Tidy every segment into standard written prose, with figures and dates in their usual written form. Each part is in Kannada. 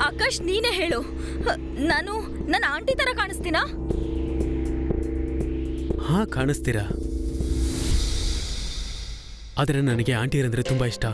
ಆಕಾಶ್, ನೀನೇ ಹೇಳು, ನಾನು ನನ್ನ ಆಂಟಿ ತರ ಕಾಣಿಸ್ತೀನಾ? ಹಾ, ಕಾಣಿಸ್ತೀರಾ. ಆದರೆ ನನಗೆ ಆಂಟಿಯರಂದ್ರೆ ತುಂಬಾ ಇಷ್ಟ.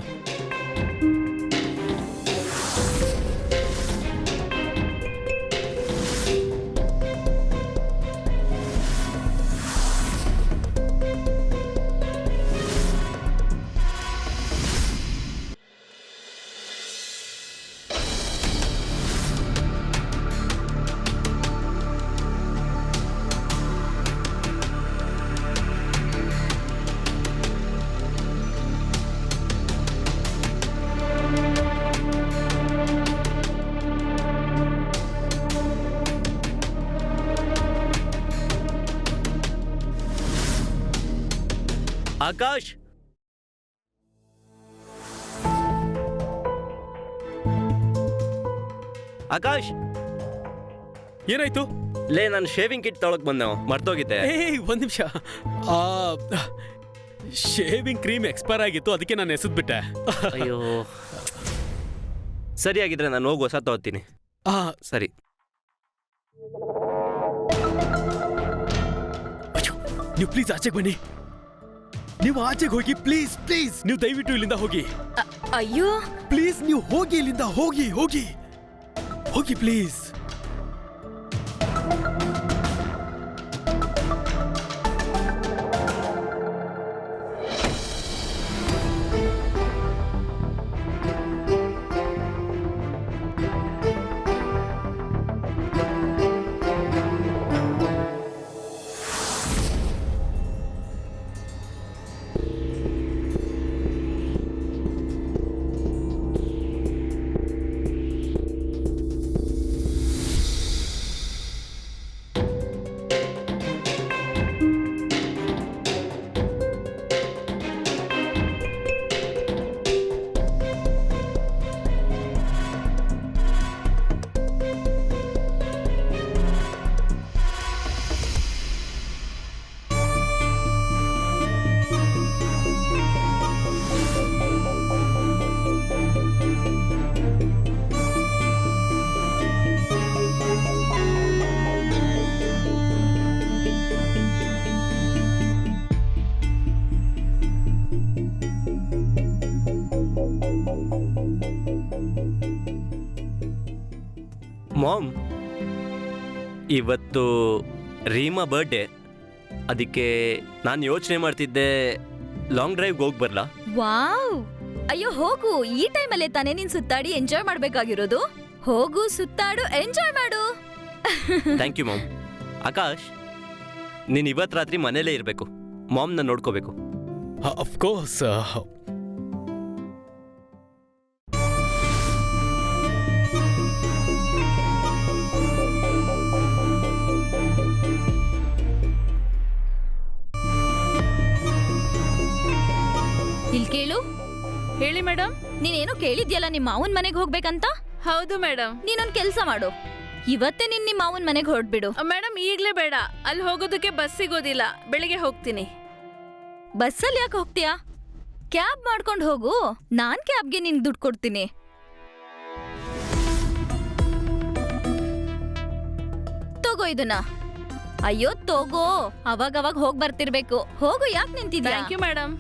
ಆಕಾಶ್, ಆಕಾಶ್, ಏನಾಯ್ತು? ಲೇ, ನಾನು ಶೇವಿಂಗ್ ಕಿಟ್ ತೊಳಕ್ ಬಂದೆ, ಮರ್ತೋಗಿದ್ದೆ. ಒಂದ್ ನಿಮಿಷ. ಶೇವಿಂಗ್ ಕ್ರೀಮ್ ಎಕ್ಸ್ಪೈರ್ ಆಗಿತ್ತು, ಅದಕ್ಕೆ ನಾನು ಎಸೆದ್ಬಿಟ್ಟೆ. ಅಯ್ಯೋ, ಸರಿಯಾಗಿದ್ರೆ ನಾನು ಹೋಗಿ ಹೊಸ ತಗೋತೀನಿ. ಸರಿ. ನೀವು ಪ್ಲೀಸ್ ಆಚೆಗೆ ಬನ್ನಿ. ನೀವು ಆಚೆಗೆ ಹೋಗಿ, ಪ್ಲೀಸ್ ಪ್ಲೀಸ್. ನೀವು ದಯವಿಟ್ಟು ಇಲ್ಲಿಂದ ಹೋಗಿ. ಅಯ್ಯೋ ಪ್ಲೀಸ್, ನೀವು ಹೋಗಿ ಇಲ್ಲಿಂದ. ಹೋಗಿ ಹೋಗಿ ಹೋಗಿ ಪ್ಲೀಸ್. ಮಾಮ್, ಇವತ್ತು ರೀಮಾ ಬರ್ಡೇ. ಅದಕ್ಕೆ ನಾನು ಯೋಚನೆ ಮಾಡ್ತಿದ್ದೆ, ಲಾಂಗ್ ಡ್ರೈವ್ಗೆ ಹೋಗಿ ಬರಲಾ? ವಾವ್, ಅಯ್ಯೋ ಹೋಗು. ಈ ಟೈಮಲ್ಲೇ ತಾನೇ ನೀನ್ ಸುತ್ತಾಡಿ ಎಂಜಾಯ್ ಮಾಡ್ಬೇಕಾಗಿರೋದು. ಹೋಗು, ಸುತ್ತಾಡು, ಎಂಜಾಯ್ ಮಾಡು. Thank you mom. ಆಕಾಶ್, ನೀನು ಇವತ್ತು ರಾತ್ರಿ ಮನೇಲೇ ಇರಬೇಕು. ಮಾಮ್ನ ನೋಡ್ಕೋಬೇಕು. ಅಫ್ಕೋರ್ಸ್. ಇಲ್ಲಿ ಕೇಳು. ಹೇಳಿ ಮೇಡಮ್. ನೀನೇನೋ ಕೇಳಿದ್ಯಲ್ಲ ನಿಮ್ಮ ಮಾವನ್ ಮನೆಗೆ ಹೋಗ್ಬೇಕಂತ. ಹೌದು ಮೇಡಮ್. ನೀನೊಂದ್ ಕೆಲ್ಸ ಮಾಡು, ಇವತ್ತೇ ನಿಮ್ಮ ಮಾವನ್ ಮನೆಗೆ ಹೊರಡ್ಬಿಡು. ಮೇಡಮ್, ಈಗ್ಲೇ ಬೇಡ. ಅಲ್ಲಿ ಹೋಗೋದಕ್ಕೆ ಬಸ್ ಸಿಗೋದಿಲ್ಲ. ಬೆಳಿಗ್ಗೆ ಹೋಗ್ತೀನಿ. ಬಸ್ಸಲ್ಲಿ ಯಾಕೆ ಹೋಗ್ತೀಯಾ? ಕ್ಯಾಬ್ ಮಾಡ್ಕೊಂಡು ಹೋಗು. ನಾನ್ ಕ್ಯಾಬ್ಗೆ ನಿನ್ ದುಡ್ಡು ಕೊಡ್ತೀನಿ. ತಗೋ ಇದನ್ನ. ಅಯ್ಯೋ ತಗೋ, ಅವಾಗವಾಗ ಹೋಗ್ ಬರ್ತಿರ್ಬೇಕು. ಹೋಗು, ಯಾಕೆ ನಿಂತಿದ್ಯಾ? Thank you madam.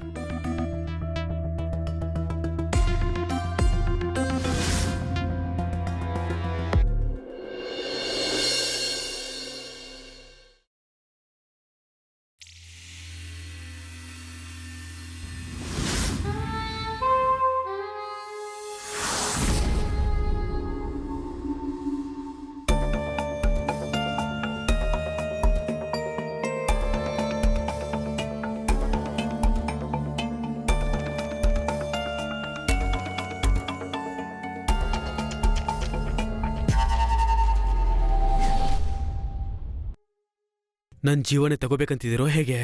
ನನ್ನ ಜೀವನ ತಗೋಬೇಕಂತಿದ್ದೀರೋ ಹೇಗೆ?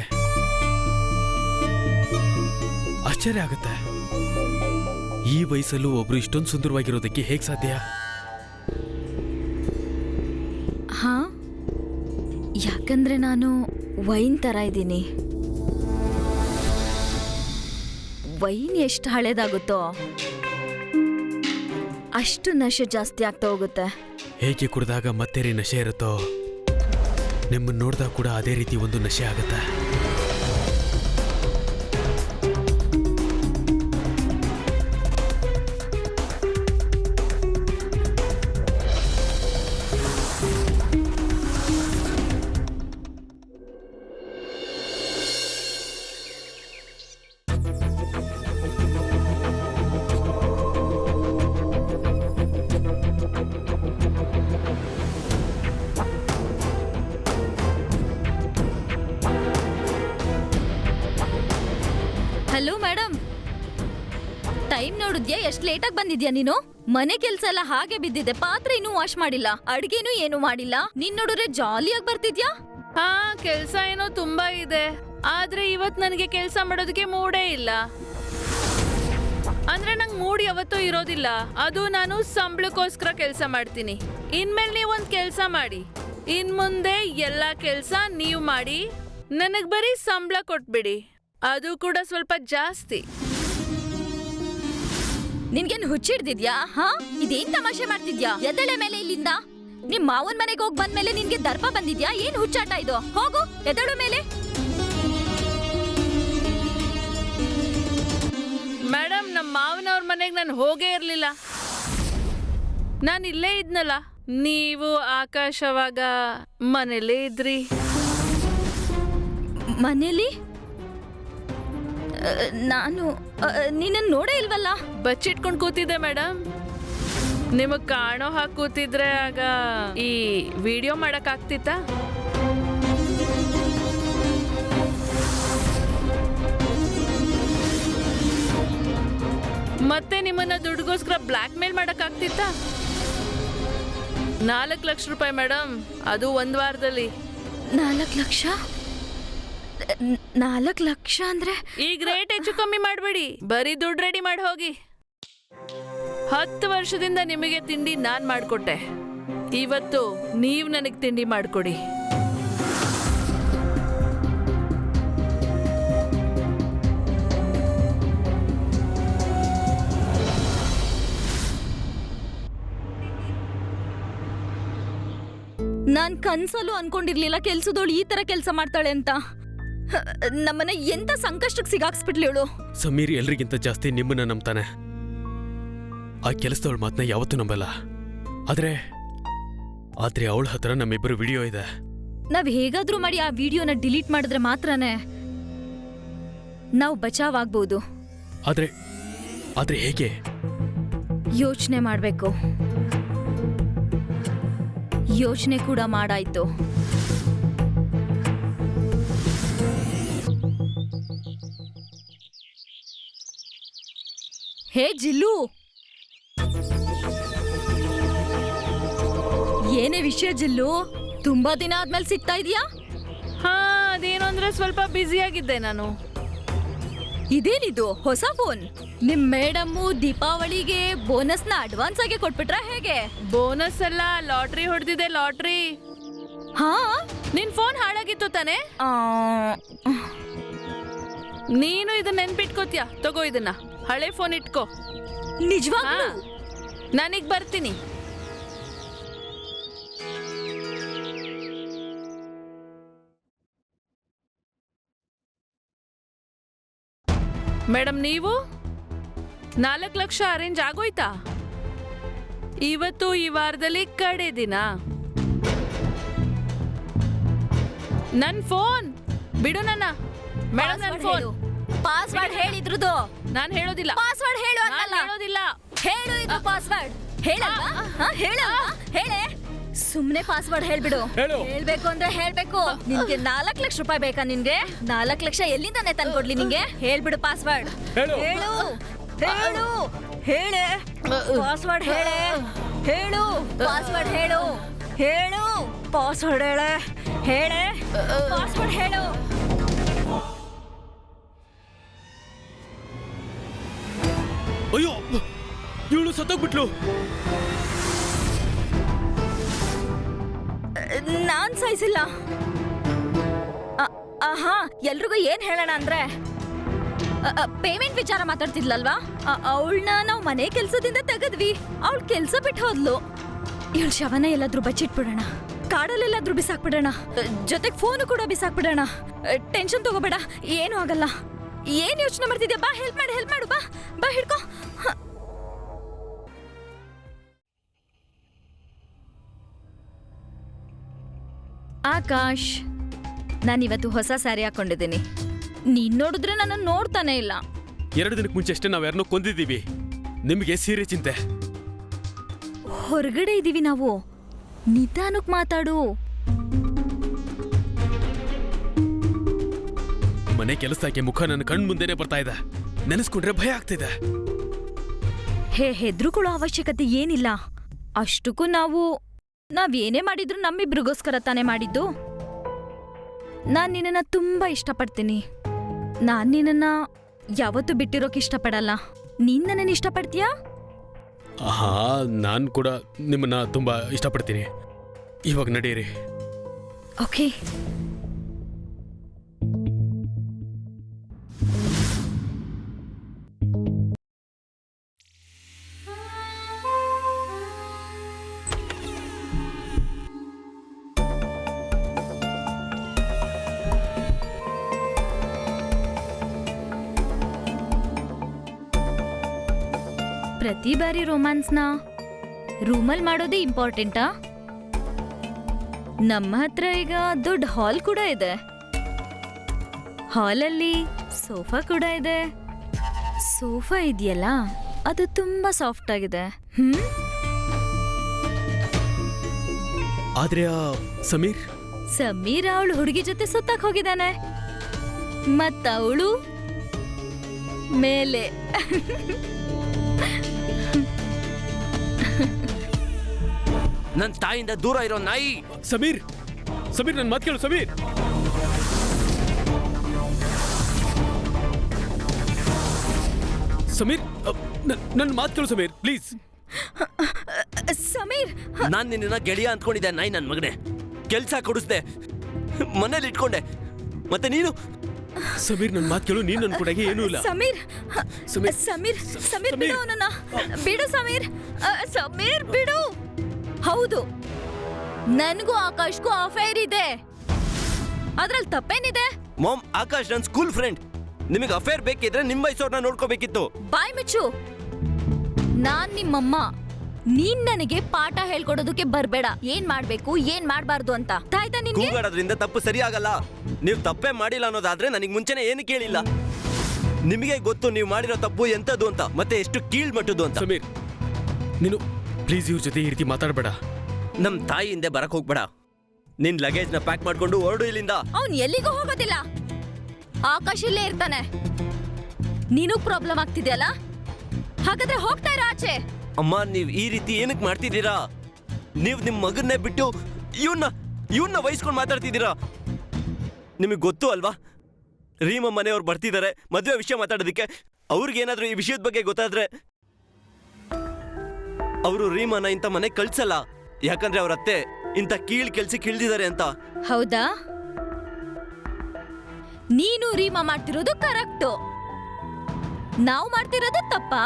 ಆಶ್ಚರ್ಯ ಆಗುತ್ತೆ. ಈ ವಯಸ್ಸಲ್ಲೂ ಒಬ್ರು ಇಷ್ಟೊಂದು ಸುಂದರವಾಗಿರೋದಕ್ಕೆ ಹೇಗೆ ಸಾಧ್ಯ? ಹಾ, ಯಾಕಂದ್ರೆ ನಾನು ವೈನ್ ತರ ಇದ್ದೀನಿ. ವೈನ್ ಎಷ್ಟು ಹಳೇದಾಗುತ್ತೋ ಅಷ್ಟು ನಶೆ ಜಾಸ್ತಿ ಆಗ್ತಾ ಹೋಗುತ್ತೆ. ಹೇಗೆ ಕುಡಿದಾಗ ಮತ್ತೆ ರೀ ನಶೆ ಇರುತ್ತೋ ನಿಮ್ಮನ್ನು ನೋಡಿದಾಗ ಕೂಡ ಅದೇ ರೀತಿ ಒಂದು ನಶೆ ಆಗುತ್ತೆ. ಹಲೋ ಮೇಡಮ್, ಟೈಮ್ ನೋಡಿದ್ಯಾ? ಎಷ್ಟ್ ಲೇಟಾಗಿ ಬಂದಿದ್ಯಾ ನೀನು? ಮನೆ ಕೆಲ್ಸ ಎಲ್ಲ ಹಾಗೆ ಬಿದ್ದಿದೆ, ಪಾತ್ರೆ ಇನ್ನೂ ವಾಶ್ ಮಾಡಿಲ್ಲ, ಅಡ್ಗೆನೂ ಏನು ಮಾಡಿಲ್ಲ. ನೀನ್ ನೋಡಿದ್ರೆ ಜಾಲಿಯಾಗಿ ಬರ್ತಿದ್ಯಾ? ಹಾ, ಕೆಲ್ಸ ಏನೋ ತುಂಬಾ ಇದೆ, ಆದ್ರೆ ಇವತ್ ನನಗೆ ಕೆಲ್ಸ ಮಾಡೋದಕ್ಕೆ ಮೂಡೇ ಇಲ್ಲ. ಅಂದ್ರೆ ನಂಗ್ ಮೂಡ್ ಯಾವತ್ತೂ ಇರೋದಿಲ್ಲ. ಅದು ನಾನು ಸಂಬಳಕ್ಕೋಸ್ಕರ ಕೆಲ್ಸ ಮಾಡ್ತೀನಿ. ಇನ್ಮೇಲೆ ನೀವೊಂದ್ ಕೆಲ್ಸ ಮಾಡಿ, ಇನ್ ಮುಂದೆ ಎಲ್ಲಾ ಕೆಲ್ಸ ನೀವ್ ಮಾಡಿ ನನಗ್ ಬರೀ ಸಂಬಳ ಕೊಟ್ಬಿಡಿ, ಅದು ಕೂಡ ಸ್ವಲ್ಪ ಜಾಸ್ತಿ. ನಿನ್ಗೇನ್ ಹುಚ್ಚಿಡ್ದಿದ್ಯಾ? ಹಾ, ಇದೇನ್ ತಮಾಷೆ ಮಾಡ್ತಿದ್ಯಾ? ಎದಳೆ ಮೇಲೆ ಇಲ್ಲಿಂದ. ನಿಮ್ ಮಾವನ್ ಮನೆಗೆ ಹೋಗ್ ಬಂದ್ಮೇಲೆ ನಿನ್ಗೆ ದರ್ಪ ಬಂದಿದ್ಯಾ? ಏನ್ ಹುಚ್ಚಾಟ ಇದು? ಹೋಗು, ಎದಳು ಮೇಲೆ. ಮೇಡಮ್, ನಮ್ಮ ಮಾವನವ್ರ ಮನೆಗೆ ನಾನು ಹೋಗೇ ಇರ್ಲಿಲ್ಲ, ನಾನು ಇಲ್ಲೇ ಇದ್ನಲ್ಲ. ನೀವು ಆಕಾಶವಾಗ ಮನೇಲೇ ಇದ್ರಿ. ಮನೇಲಿ ನಾನು ನಿನ್ನ ನೋಡೇ ಇಲ್ವಲ್ಲ. ಬಚ್ಚಿಟ್ಕೊಂಡು ಕೂತಿದ್ದೆ ಮೇಡಮ್. ನಿಮಗ್ ಕಾಣೋ ಹಾಗೆ ಕೂತಿದ್ರೆ ಆಗ ಈ ವಿಡಿಯೋ ಮಾಡಕ್ ಆಗ್ತಿತ್ತ? ಮತ್ತೆ ನಿಮ್ಮನ್ನ ದುಡ್ಗೋಸ್ಕರ ಬ್ಲ್ಯಾಕ್ ಮೇಲ್ ಮಾಡಕ್ ಆಗ್ತಿತ್ತ? 4 ಲಕ್ಷ ರೂಪಾಯಿ ಮೇಡಮ್, ಅದು 1 ವಾರದಲ್ಲಿ. 4 ಲಕ್ಷ? 4 ಲಕ್ಷ ಅಂದ್ರೆ ಈಗ ರೇಟ್ ಹೆಚ್ಚು ಕಮ್ಮಿ ಮಾಡಬೇಡಿ, ಬರೀ ದುಡ್ಡು ರೆಡಿ ಮಾಡಿ ಹೋಗಿ. 10 ವರ್ಷದಿಂದ ನಿಮಗೆ ತಿಂಡಿ ನಾನ್ ಮಾಡ್ಕೊಟ್ಟೆ, ಇವತ್ತು ನೀವು ನನಗೆ ತಿಂಡಿ ಮಾಡ್ಕೊಡಿ. ನಾನ್ ಕನ್ಸಲ್ಲೂ ಅನ್ಕೊಂಡಿರ್ಲಿಲ್ಲ ಕೆಲ್ಸದೋಳು ಈ ತರ ಕೆಲ್ಸ ಮಾಡ್ತಾಳೆ ಅಂತ. ನಮ್ಮನ್ನ ಎಂತ ಸಂಕಷ್ಟಕ್ಕೆ ಸಿಗಾಕ್ಸ್ಬಿಟ್ಲಿ ಇವಳು. ಸಮೀರ್ ಎಲ್ರಿಗಿಂತ ಜಾಸ್ತಿ ನಿಮ್ಮನ್ನ ನಂಬ್ತಾನೆ. ಆ ಕೆಲಸದವಳ ಮಾತನ್ನ ಯಾವತ್ತೂ ನಂಬಲ್ಲ. ಆದ್ರೆ ಅವಳ ಹತ್ರ ನಮ್ಮಿಬ್ಬರು ವಿಡಿಯೋ ಇದೆ. ನಾವ್ ಹೇಗಾದ್ರೂ ಮಾಡಿ ಆ ವಿಡಿಯೋನ ಡಿಲೀಟ್ ಮಾಡಿದ್ರೆ ಮಾತ್ರನೇ ನಾವು ಬಚಾವ್ ಆಗ್ಬೋದು. ಆದ್ರೆ ಹೇಗೆ? ಯೋಚನೆ ಮಾಡ್ಬೇಕು. ಯೋಚನೆ ಕೂಡ ಮಾಡಾಯ್ತು. ಹೇ ಜಿಲ್ಲು, ಏನೇ ವಿಷಯ ಜಿಲ್ಲು? ತುಂಬಾ ದಿನ ಆದ್ಮೇಲೆ ಸಿಗ್ತಾ ಇದೀಯಾ? ಹಾ, ಅದೇನು ಅಂದ್ರೆ ಸ್ವಲ್ಪ ಬ್ಯುಸಿ ಆಗಿದ್ದೆ ನಾನು. ಇದೇನಿದು ಹೊಸ ಫೋನ್? ನಿಮ್ ಮೇಡಮ್ಮು ದೀಪಾವಳಿಗೆ ಬೋನಸ್ನ ಅಡ್ವಾನ್ಸ್ ಆಗಿ ಕೊಟ್ಬಿಟ್ರ ಹೇಗೆ? ಬೋನಸ್ ಅಲ್ಲ, ಲಾಟ್ರಿ ಹೊಡೆದಿದೆ, ಲಾಟ್ರಿ. ಹಾ, ನಿನ್ ಫೋನ್ ಹಾಳಾಗಿತ್ತು ತಾನೆ? ನೀನು ಇದನ್ನ ನೆನ್ಪಿಟ್ಕೋತೀಯ? ತಗೋ ಇದನ್ನ, ಹಳೆ ಫೋನ್ ಇಟ್ಕೋ. ನಿಜವಾಗ್ಲೂ? ನಾನೀಗ ಬರ್ತೀನಿ. ಮೇಡಮ್, ನೀವು 4 ಲಕ್ಷ ಅರೇಂಜ್ ಆಗೋಯ್ತಾ? ಇವತ್ತು ಈ ವಾರದಲ್ಲಿ ಕಡೆ ದಿನ. ನನ್ ಫೋನ್ ಬಿಡು. ನನ್ನ ಮೇಡಮ್, ನನ್ ಫೋನ್ ಪಾಸ್ವರ್ಡ್ ಹೇಳಿದ್ರದು. ನಾನ್ ಹೇಳೋದಿಲ್ಲ. ಪಾಸ್ವರ್ಡ್ ಹೇಳು ನಾನ್ ಅನ್ನಲ್ಲ. ಹೇಳೋದಿಲ್ಲ. ಹೇಳು ಇದು ಪಾಸ್ವರ್ಡ್. ಹೇಳಲ್ವಾ? ಹೇಳೆ. ಸುಮ್ನೆ ಪಾಸ್ವರ್ಡ್ ಹೇಳ್ಬಿಡು. ಹೇಳು. ಹೇಳ್ಬೇಕು ಅಂದ್ರೆ ಹೇಳ್ಬೇಕು. ನಿನ್ಗೆ 4 ಲಕ್ಷ ರೂಪಾಯಿ ಬೇಕಾ? ನಿನ್ಗೆ 4 ಲಕ್ಷ ಎಲ್ಲಿಂದಾನೆ ತಂದ್ಕೊಡ್ಲಿ ನಿಂಗೆ? ಹೇಳ್ಬಿಡು ಪಾಸ್ವರ್ಡ್. ಹೇಳು. ಹೇಳು ಹೇಳು ಹೇಳೆ. ಪಾಸ್ವರ್ಡ್ ಹೇಳೆ. ಹೇಳು ಪಾಸ್ವರ್ಡ್ ಹೇಳು. ಹೇಳು ಪಾಸ್ವರ್ಡ್ ಹೇಳೆ. ಹೇಳೆ ಪಾಸ್ವರ್ಡ್ ಹೇಳು. ಅಯ್ಯೋ, ಇವಳು ಸತ್ತೋಗ್ಬಿಟ್ಲು. ನಾನ್ ಸಾಯಿಸಿಲ್ಲ. ಆಹಾ, ಎಲ್ರಿಗೂ ಏನ್ ಹೇಳೋಣ ಅಂದ್ರೆ ಪೇಮೆಂಟ್ ವಿಚಾರ ಮಾತಾಡ್ತಿದ್ಲಲ್ವಾ, ಅವಳನ್ನ ನಾವು ಮನೆ ಕೆಲ್ಸದಿಂದ ತೆಗದ್ವಿ. ಅವಳು ಕೆಲ್ಸ ಬಿಟ್ಟು ಹೋದ್ಲು. ಇವಳು ಶವನ ಎಲ್ಲಾದ್ರೂ ಬಚ್ಚಿಟ್ಬಿಡೋಣ, ಕಾಡಲ್ಲೆಲ್ಲಾದ್ರೂ ಬಿಸಾಕ್ಬಿಡೋಣ, ಜೊತೆಗೆ ಫೋನು ಕೂಡ ಬಿಸಾಕ್ಬಿಡೋಣ. ಟೆನ್ಷನ್ ತಗೋಬೇಡ, ಏನೂ ಆಗಲ್ಲ. ಏನ್ ಯೋಚನೆ ಮಾಡ್ತಿದ್ಯಾ? ಬಾ ಹೆಲ್ಪ್ ಮಾಡು, ಬಾ ಹಿಡ್ಕೋ. ಆಕಾಶ್, ನಾನಿವತ್ತು ಹೊಸ ಸ್ಯಾರಿ ಹಾಕೊಂಡಿದ್ದೀನಿ. ನೀನ್ ನೋಡಿದ್ರೆ ನನ್ನ ನೋಡ್ತಾನೆ ಇಲ್ಲ. 2 ದಿನಕ್ಕೆ ಮುಂಚೆ ಅಷ್ಟೇ ನಾವು ಯಾರನ್ನೋ ಕೊಂದಿದ್ದೀವಿ. ನಿಮಗೆ ಸೀರೆ ಚಿಂತೆ. ಹೊರಗಡೆ ಇದೀವಿ ನಾವು, ನಿಧಾನಕ್ ಮಾತಾಡು. ಮನೆ ಕೆಲಸಕ್ಕೆ ಮುಖ ನನ್ನ ಕಣ್ ಮುಂದೆನೆ ಬರ್ತಾ ಇದೆ. ನೆನೆಸ್ಕೊಂಡ್ರೆ ಭಯ ಆಗ್ತಿದೆ. ಹೆದ್ರುಕೊಳ್ಳೋ ಅವಶ್ಯಕತೆ ಏನಿಲ್ಲ. ಅಷ್ಟಕ್ಕೂ ನಾವೇನೇ ಮಾಡಿದ್ರು ನಮ್ಮಿಬ್ರಿಗೋಸ್ಕರ ತಾನೇ ಮಾಡಿದ್ದು. ನಾನ್ ನಿನ್ನನ್ನ ತುಂಬಾ ಇಷ್ಟಪಡ್ತೀನಿ. ನಾನ್ ನಿನ್ನನ್ನ ಯಾವತ್ತೂ ಬಿಟ್ಟಿರೋಕೆ ಇಷ್ಟಪಡಲ್ಲ. ನೀನ್ ನನ್ನನ್ನು ಇಷ್ಟಪಡ್ತೀಯಾ? ಹಾ, ನಾನು ಕೂಡ ನಿಮ್ಮನ್ನ ತುಂಬಾ ಇಷ್ಟಪಡ್ತೀನಿ. ಇವಾಗ ನಡೀರಿ. ಓಕೆ. ಪ್ರತಿ ಬಾರಿ ರೊಮ್ಯಾನ್ಸ್ನ ರೂಮಲ್ಲಿ ಮಾಡೋದೇ ಇಂಪಾರ್ಟೆಂಟಾ? ನಮ್ಮ ಹತ್ರ ಈಗ ದೊಡ್ಡ ಹಾಲ್ ಕೂಡ ಇದೆ. ಹಾಲಲ್ಲಿ ಸೋಫಾ ಕೂಡ ಇದೆ. ಸೋಫಾ ಇದೆಯಲ್ಲ, ಅದು ತುಂಬಾ ಸಾಫ್ಟ್ ಆಗಿದೆ. ಆದ್ರೆ ಸಮೀರ್ ಅವಳು ಹುಡುಗಿ ಜೊತೆ ಸುತ್ತಕ್ ಹೋಗಿದ್ದಾನೆ. ಮತ್ತವಳು ಮೇಲೆ. ನನ್ನ ತಾಯಿಯಿಂದ ದೂರ ಇರೋ ನಾಯಿ. ಸಮೀರ್, ನನ್ನ ಮಾತು ಕೇಳು. ಸಮೀರ್, ನನ್ನ ಮಾತು ಕೇಳು. ಸಮೀರ್, ಪ್ಲೀಸ್. ಸಮೀರ್, ನಾನ್ ನಿನ್ನ ಗೆಳೆಯ ಅಂದ್ಕೊಂಡಿದ್ದೆ. ನಾಯಿ ನನ್ನ ಮಗನೇ, ಕೆಲ್ಸ ಕೊಡಿಸ್ದೆ, ಮನೇಲಿ ಇಟ್ಕೊಂಡೆ. ಮತ್ತೆ ನೀನು? ಸಮೀರ್, ನನ್ನ ಮಾತು ಕೇಳು. ನೀನು ನನ್ನ ಕೂಡಗೆ ಏನೂ ಇಲ್ಲ. ಸಮೀರ್ ಬಿಡು ಅವನನ್ನ. ಬಿಡು ಸಮೀರ್ ಬಿಡು. ಹೌದು, ನನಗೂ ಆಕಾಶ್ಗೂ ಅಫೇರ್ ಇದೆ. ಅದ್ರಲ್ಲಿ ತಪ್ಪೇನಿದೆ? ಮಾಮ್, ಆಕಾಶ್ ನನ್ನ ಸ್ಕೂಲ್ ಫ್ರೆಂಡ್. ನಿಮಗೆ ಅಫೇರ್ ಬೇಕಿದ್ರೆ ನಿಮ್ಮ ವಯಸ್ಸವ್ರನ್ನ ನೋಡ್ಕೋಬೇಕಿತ್ತು. ಬಾಯ್ ಮುಚ್ಚು. ನಾನ್ ನಿಮ್ಮಮ್ಮ. ನೀನ್ ನನಗೆ ಪಾಠ ಹೇಳ್ಕೊಡೋದಕ್ಕೆ ಬರ್ಬೇಡ. ಏನ್ ಮಾಡ್ಬೇಕು, ಏನ್ ಮಾಡ್ಬಾರ್ದು ಅಂತ. ತಾಯ್ತಾ ನಿನ್ಗೆ? ಕೂಗಾಡೋದ್ರಿಂದ ತಪ್ಪು ಸರಿ ಆಗಲ್ಲ. ನೀವು ತಪ್ಪೇ ಮಾಡಿಲ್ಲ ಅನ್ನೋದಾದ್ರೆ ನನಗೆ ಮುಂಚೆನೆ ಏನು ಕೇಳಿಲ್ಲ. ನಿಮಗೆ ಗೊತ್ತು ನೀವು ಮಾಡಿರೋ ತಪ್ಪು ಎಂತದ್ದು ಅಂತ, ಮತ್ತೆ ಎಷ್ಟು ಕೀಳ್ಮಟ್ಟದ್ದು ಅಂತ. ಸಮೀರ್, ನೀನು ಪ್ಲೀಸ್ ಇವ್ರ ಜೊತೆ ಈ ರೀತಿ ಮಾತಾಡಬೇಡ. ನಮ್ ತಾಯಿ ಹಿಂದೆ ಬರಕ್ ಹೋಗ್ಬೇಡ. ನಿನ್ ಲಗೇಜ್ ನ ಪ್ಯಾಕ್ ಮಾಡ್ಕೊಂಡು ಹೊರಡು ಇಲ್ಲಿಂದ. ಅವ್ನ್ ಎಲ್ಲಿಗೂ ಹೋಗೋದಿಲ್ಲ. ಆಕಾಶ್ ಇಲ್ಲೇ ಇರ್ತಾನೆ. ನೀನು ಪ್ರಾಬ್ಲಮ್ ಆಗ್ತಿದ್ಯಲ್ಲ, ಹಾಗಾದ್ರೆ ಹೋಗ್ತಾ ಇರ ಆಚೆ. ಅಮ್ಮ, ನೀವ್ ಈ ರೀತಿ ಏನಕ್ಕೆ ಮಾಡ್ತಿದ್ದೀರಾ? ನೀವ್ ನಿಮ್ ಮಗನ್ನೇ ಬಿಟ್ಟು ಇವನ್ನ ವಹಿಸ್ಕೊಂಡು ಮಾತಾಡ್ತಿದ್ದೀರಾ. ನಿಮಗೆ ಗೊತ್ತು ಅಲ್ವಾ, ರೀಮಾ ಮನೆಯವ್ರು ಬರ್ತಿದ್ದಾರೆ ಮದುವೆ ವಿಷಯ ಮಾತಾಡೋದಕ್ಕೆ. ಅವ್ರಿಗೇನಾದ್ರೂ ಈ ವಿಷಯದ ಬಗ್ಗೆ ಗೊತ್ತಾದ್ರೆ ಅವರು ರೀಮಾನ ಇಂಥ ಮನೆ ಕಳ್ಸಲ್ಲ. ಯಾಕಂದ್ರೆ ಅವ್ರ ಅತ್ತೆ ಇಂಥ ಕೆಲ್ಸಕ್ಕೆ ಇಳ್ದಿದ್ದಾರೆ ಅಂತ. ಹೌದಾ? ನೀನು ರೀಮಾ ಮಾಡ್ತಿರೋದು ಕರೆಕ್ಟು, ನಾವು ಮಾಡ್ತಿರೋದು ತಪ್ಪಾ?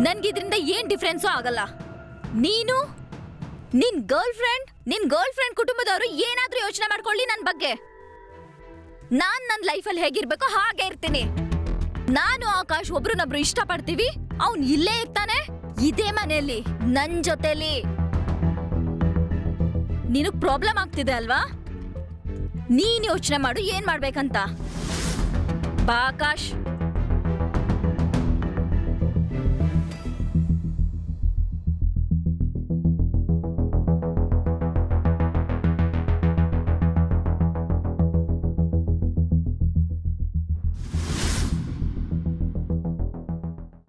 ನನ್ಗಿದ್ರಿಂದ ಏನ್ ಡಿಫ್ರೆನ್ಸು ಆಗಲ್ಲ. ನೀನು ನಿನ್ ಗರ್ಲ್ ಫ್ರೆಂಡ್ ಕುಟುಂಬದವರು ಏನಾದ್ರೂ ಯೋಚನೆ ಮಾಡ್ಕೊಳ್ಳಿ ನನ್ ಬಗ್ಗೆ. ನಾನ್ ನನ್ನ ಲೈಫಲ್ಲಿ ಹೇಗಿರ್ಬೇಕೋ ಹಾಗೆ ಇರ್ತೀನಿ. ನಾನು ಆಕಾಶ್ ಒಬ್ರನ್ನೊಬ್ರು ಇಷ್ಟಪಡ್ತೀವಿ. ಅವ್ನ್ ಇಲ್ಲೇ ಇರ್ತಾನೆ, ಇದೇ ಮನೆಯಲ್ಲಿ ನನ್ ಜೊತೆಲಿ. ನಿನಗ್ ಪ್ರಾಬ್ಲಮ್ ಆಗ್ತಿದೆ ಅಲ್ವಾ? ನೀನ್ ಯೋಚನೆ ಮಾಡು ಏನ್ ಮಾಡ್ಬೇಕಂತ. ಬಾ ಆಕಾಶ್.